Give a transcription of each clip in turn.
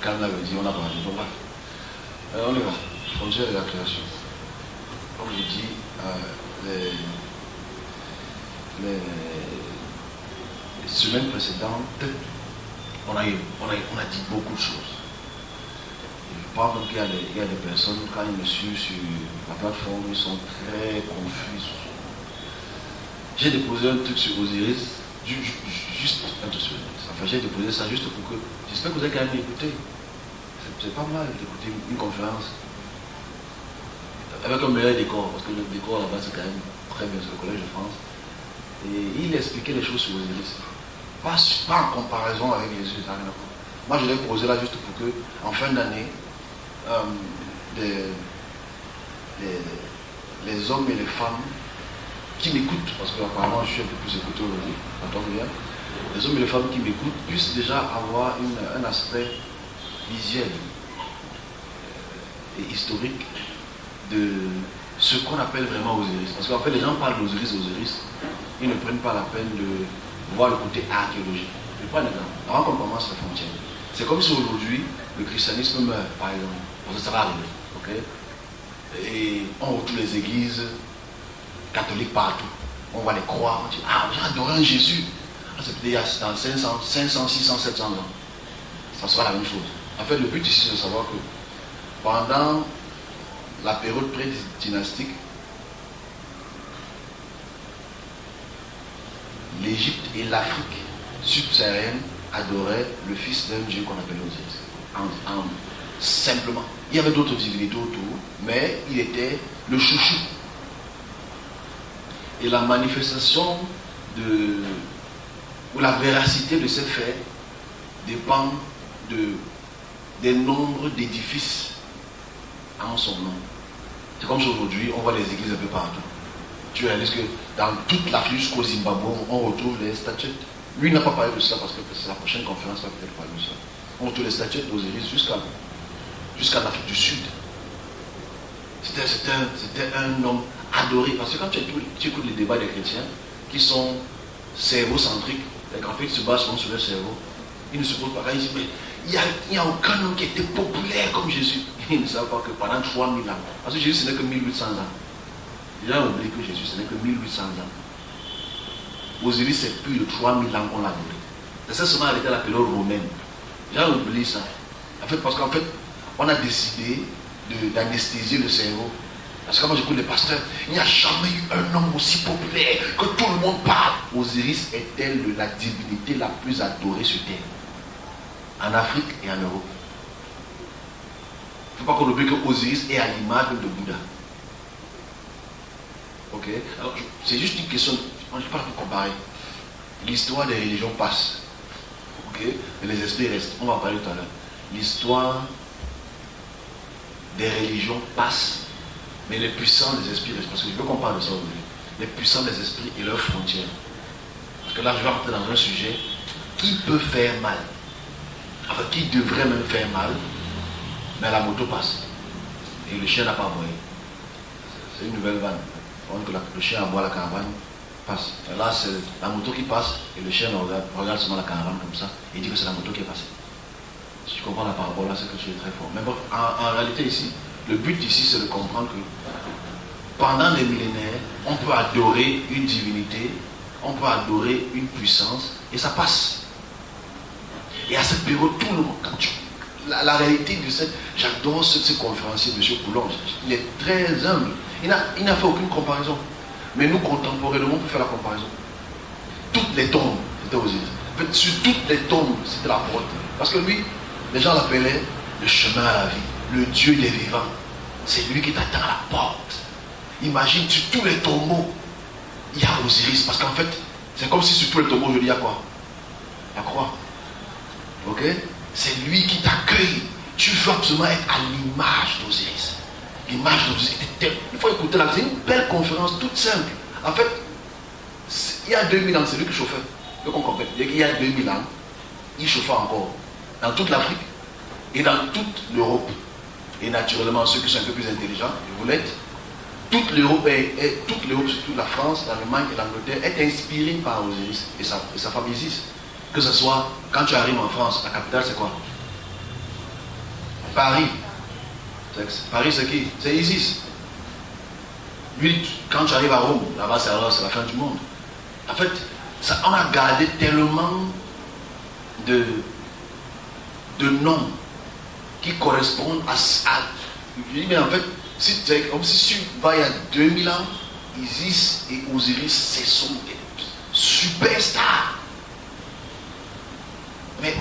calme avait dit, on a parlé. Donc voilà. On y va. Frontière de la création. Comme je dis, les semaines précédentes, on a dit beaucoup de choses. Je pense qu'il y a des personnes, quand ils me suivent sur la plateforme, ils sont très confus. J'ai déposé un truc sur Osiris, juste un truc sur Osiris. Enfin, j'ai déposé ça juste pour que. J'espère que vous avez quand même écouté. C'est pas mal d'écouter une conférence avec un meilleur décor, parce que le décor là-bas c'est quand même très bien sur le Collège de France. Et il expliquait les choses sur Osiris. Pas en comparaison avec Jésus. Moi je l'ai posé là juste pour que, en fin d'année, les hommes et les femmes qui m'écoutent, parce que apparemment je suis un peu plus écouté aujourd'hui, les hommes et les femmes qui m'écoutent puissent déjà avoir un aspect visuel et historique de ce qu'on appelle vraiment Osiris. Parce qu'en fait, les gens parlent d'Osiris, ils ne prennent pas la peine de voir le côté archéologique. Je prends un exemple. Avant qu'on commence la frontière, c'est comme si aujourd'hui le christianisme meurt, par exemple. Parce que ça va arriver. Okay? Et on retrouve les églises catholiques partout. On voit les croix. On dit, ah, j'ai adoré un Jésus. C'est peut-être il y a dans 500, 600, 700 ans. Ça sera la même chose. En fait, le but ici, c'est de savoir que pendant la période pré-dynastique, l'Égypte et l'Afrique subsaharienne adoraient le fils d'un dieu qu'on appelait Osiris. Simplement. Il y avait d'autres divinités autour, mais il était le chouchou. Et la manifestation ou la véracité de ces faits dépend des nombres d'édifices en son nom. C'est comme si aujourd'hui, on voit les églises un peu partout. Tu réalises que dans toute l'Afrique jusqu'au Zimbabwe, on retrouve les statuettes. Lui n'a pas parlé de ça parce que c'est la prochaine conférence qui va peut-être parler de ça. On retrouve les statuettes d'Osiris jusqu'à l'Afrique du Sud. C'était un homme adoré. Parce que quand tu écoutes les débats des chrétiens, qui sont cerveau-centriques, en fait, ils se basent sur le cerveau. Ils ne se posent pas. Quand ils disent, mais il n'y a aucun homme qui était populaire comme Jésus. Ils ne savent pas que pendant 3000 ans, parce que Jésus ce n'est que 1800 ans. Les gens oublient que Jésus ce n'est que 1800 ans. Osiris c'est plus de 3000 ans qu'on l'a adoré. C'est ça seulement avec la période romaine. Les gens oublient ça. En fait, parce qu'en fait, on a décidé d'anesthésier le cerveau. Parce que quand moi j'écoute les pasteurs, il n'y a jamais eu un homme aussi populaire que tout le monde parle. Osiris est-elle la divinité la plus adorée sur terre, en Afrique et en Europe. Il ne faut pas qu'on oublie que Osiris est à l'image de Bouddha. Ok? Alors, c'est juste une question, je ne vais pas la comparer. L'histoire des religions passe. Ok? Mais les esprits restent. On va en parler tout à l'heure. L'histoire des religions passe. Mais les puissants des esprits restent. Parce que je veux qu'on parle de ça aujourd'hui. Les puissants des esprits et leurs frontières. Parce que là, je vais rentrer dans un sujet qui peut faire mal. Enfin, qui devrait même faire mal. Mais la moto passe. Et le chien n'a pas aboyé. C'est une nouvelle vanne. Que le chien aboie, la caravane passe. Et là, c'est la moto qui passe et le chien regarde seulement la caravane comme ça et dit que c'est la moto qui est passée. Si tu comprends la parabole là, c'est que tu es très fort. Mais bon, en réalité ici, le but ici, c'est de comprendre que pendant les millénaires, on peut adorer une divinité, on peut adorer une puissance et ça passe. Et à cette période, tout le monde, la réalité de cette, j'adore ce conférencier, M. Coulon, il est très humble. Il n'a fait aucune comparaison. Mais nous, contemporainement, on peut faire la comparaison. Toutes les tombes, c'était aux îles. En fait, sur toutes les tombes, c'était la porte. Parce que lui, les gens l'appelaient le chemin à la vie, le Dieu des vivants. C'est lui qui t'attend à la porte. Imagine, sur tous les tombeaux, il y a Osiris. Parce qu'en fait, c'est comme si sur tous les tombeaux, je dis, il y a quoi? La croix. Ok? C'est lui qui t'accueille. Tu veux absolument être à l'image d'Osiris. L'image d'Osiris était telle. Il faut écouter là. C'est une belle conférence, toute simple. En fait, il y a 2000 ans, c'est lui qui chauffait. Il y a 2000 ans, il chauffait encore. Dans toute l'Afrique et dans toute l'Europe. Et naturellement, ceux qui sont un peu plus intelligents, et vous l'êtes, toute l'Europe, surtout la France, l'Allemagne et l'Angleterre, est inspirée par Osiris et sa femme Isis. Que ce soit, quand tu arrives en France, la capitale c'est quoi? Paris. Paris, c'est qui? C'est Isis. Lui, quand tu arrives à Rome, là-bas, c'est la fin du monde. En fait, on a gardé tellement de noms qui correspondent à... Je dis, mais en fait, si tu vas il y a 2000 ans, Isis et Osiris, ce sont des superstars. Mais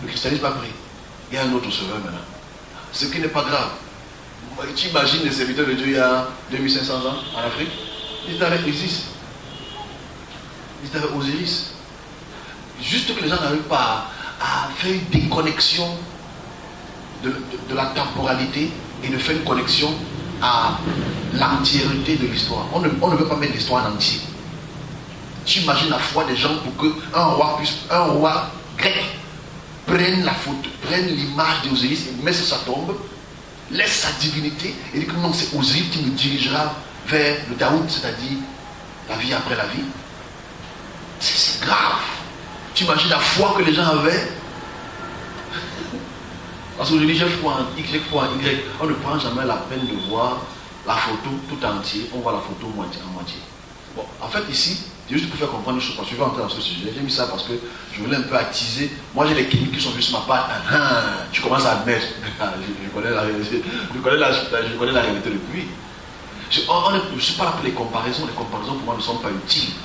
le christianisme a pris. Il y a un autre sauveur maintenant. Ce qui n'est pas grave. Tu imagines les serviteurs de Dieu il y a 2500 ans en Afrique? Ils étaient avec Isis. Ils étaient avec Osiris. Juste que les gens n'arrivent pas à faire une déconnexion de la temporalité et de faire une connexion à l'entièreté de l'histoire. On ne veut pas mettre l'histoire en entier. Tu imagines la foi des gens pour qu'un roi grec prenne la photo, prenne l'image d'Osiris et mette sur sa tombe, laisse sa divinité et dit que non, c'est Osiris qui me dirigera vers le Daoud, c'est-à-dire la vie après la vie. C'est grave. Tu imagines la foi que les gens avaient? Parce qu'aujourd'hui, j'ai foi en X, j'ai foi en Y. On ne prend jamais la peine de voir la photo tout entière. On voit la photo moitié en moitié. Bon, en fait, ici, c'est juste pour faire comprendre une chose. Parce que je vais entrer dans ce sujet. J'ai mis ça parce que je voulais un peu attiser. Moi, j'ai les cliniques qui sont juste ma part. Tu commences à admettre. Je connais la réalité. Je connais la réalité depuis. Je ne suis pas là pour les comparaisons. Les comparaisons, pour moi, ne sont pas utiles.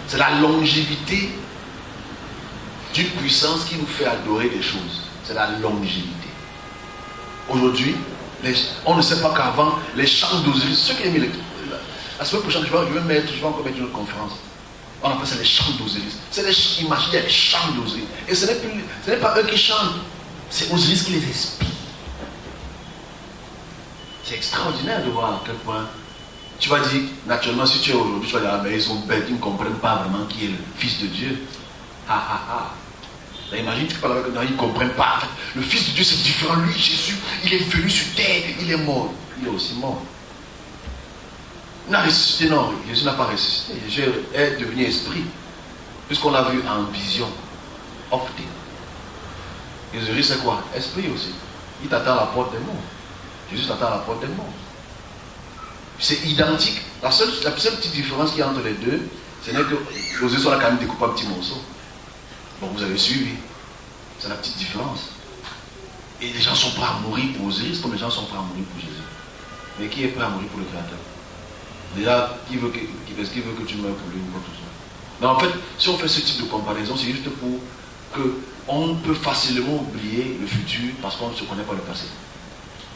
C'est la longévité d'une puissance qui nous fait adorer des choses. C'est la longévité. Aujourd'hui, on ne sait pas qu'avant, les chants d'Osiris, ceux qui aiment la semaine prochaine, je vais encore mettre une autre conférence. On appelle ça les chants d'Osiris. C'est imaginez les chants d'Osiris. Et ce n'est pas eux qui chantent, c'est Osiris qui les inspire. C'est extraordinaire de voir à quel point. Tu vas dire, naturellement, si tu es aujourd'hui, tu vas dire, ah, mais ils sont bêtes, ils ne comprennent pas vraiment qui est le Fils de Dieu. Ha ha ha. Là, imagine, tu parles avec eux, ils ne comprennent pas. En fait, le Fils de Dieu, c'est différent. Lui, Jésus, il est venu sur terre, il est mort. Il est aussi mort. Il n'a ressuscité, non, Jésus n'a pas ressuscité. Jésus est devenu esprit. Puisqu'on l'a vu en vision. Opté. Jésus, c'est quoi? Esprit aussi. Il t'attend à la porte des morts. Jésus t'attend à la porte des morts. C'est identique. La seule petite différence qu'il y a entre les deux, ce n'est que Jésus soit quand même découpé en petits morceaux. Bon, vous avez suivi. C'est la petite différence. Et les gens sont prêts à mourir pour Osiris comme les gens sont prêts à mourir pour Jésus. Mais qui est prêt à mourir pour le Créateur? Déjà, est-ce qu'il veut que tu meurs pour lui ou quoi que ce soit? Mais en fait, si on fait ce type de comparaison, c'est juste pour qu'on peut facilement oublier le futur parce qu'on ne se connaît pas le passé.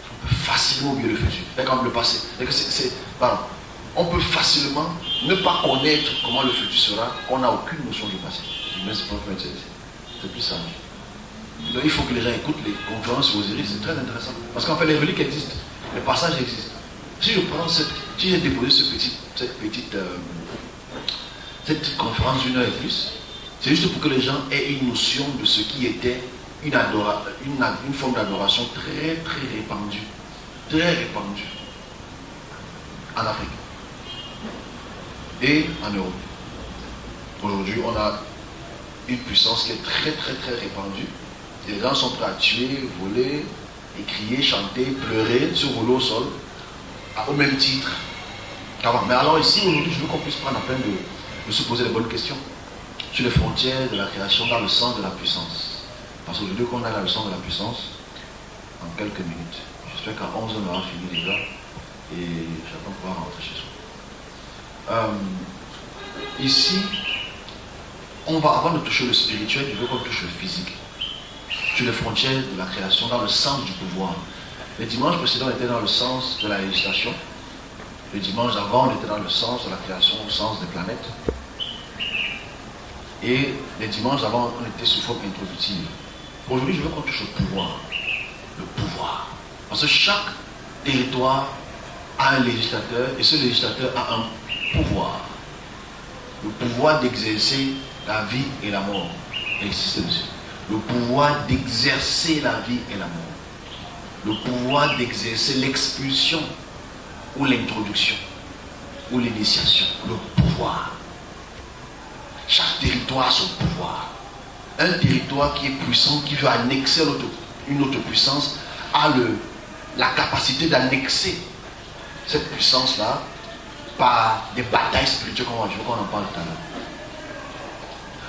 On peut facilement oublier le futur. Comme le passé. Pardon. On peut facilement ne pas connaître comment le futur sera, qu'on n'a aucune notion du passé. Mais c'est plus simple. Donc il faut que les gens écoutent les conférences sur Osiris, c'est très intéressant. Parce qu'en fait, les reliques existent, les passages existent. Si je prends si j'ai déposé cette petite conférence d'une heure et plus, c'est juste pour que les gens aient une notion de ce qui était une forme d'adoration très très répandue. Très répandue. En Afrique. Et en Europe. Aujourd'hui, on a une puissance qui est très très très répandue. Les gens sont prêts à tuer, voler, et crier, chanter, pleurer, se rouler au sol, au même titre qu'avant. Mais alors ici, aujourd'hui, je veux qu'on puisse prendre la peine de se poser les bonnes questions sur les frontières de la création dans le sens de la puissance. Parce qu'aujourd'hui qu'on a la leçon de la puissance, en quelques minutes. J'espère qu'à 11h on aura fini déjà, et j'attends pouvoir rentrer chez soi. Ici, on va, avant de toucher le spirituel, je veux qu'on touche le physique. Sur les frontières de la création, dans le sens du pouvoir. Le dimanche précédent, on était dans le sens de la législation. Le dimanche avant, on était dans le sens de la création, au sens des planètes. Et les dimanches avant, on était sous forme introductive. Aujourd'hui, je veux qu'on touche au pouvoir. Le pouvoir. Parce que chaque territoire a un législateur, et ce législateur a un pouvoir. Le pouvoir d'exercer la vie et la mort. Existe dessus. Le pouvoir d'exercer la vie et la mort. Le pouvoir d'exercer l'expulsion ou l'introduction ou l'initiation. Le pouvoir. Chaque territoire a son pouvoir. Un territoire qui est puissant, qui veut annexer l'autre une autre puissance a la capacité d'annexer cette puissance-là par des batailles spirituelles, comme je veux qu'on en parle tout à l'heure.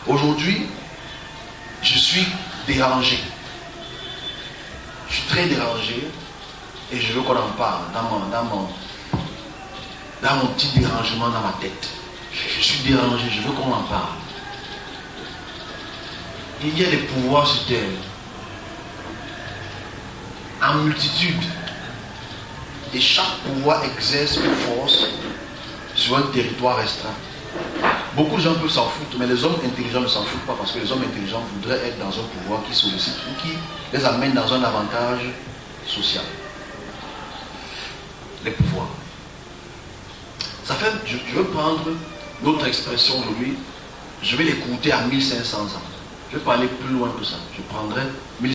Aujourd'hui, je suis dérangé. Je suis très dérangé et je veux qu'on en parle dans mon petit dérangement dans ma tête. Je suis dérangé, je veux qu'on en parle. Il y a des pouvoirs sur terre en multitude et chaque pouvoir exerce une force sur un territoire restreint. Beaucoup de gens peuvent s'en foutre, mais les hommes intelligents ne s'en foutent pas parce que les hommes intelligents voudraient être dans un pouvoir qui sollicite ou qui les amène dans un avantage social. Les pouvoirs. Ça fait, je veux prendre notre expression aujourd'hui, je vais l'écouter à 1500 ans. Je vais pas aller plus loin que ça. Je prendrai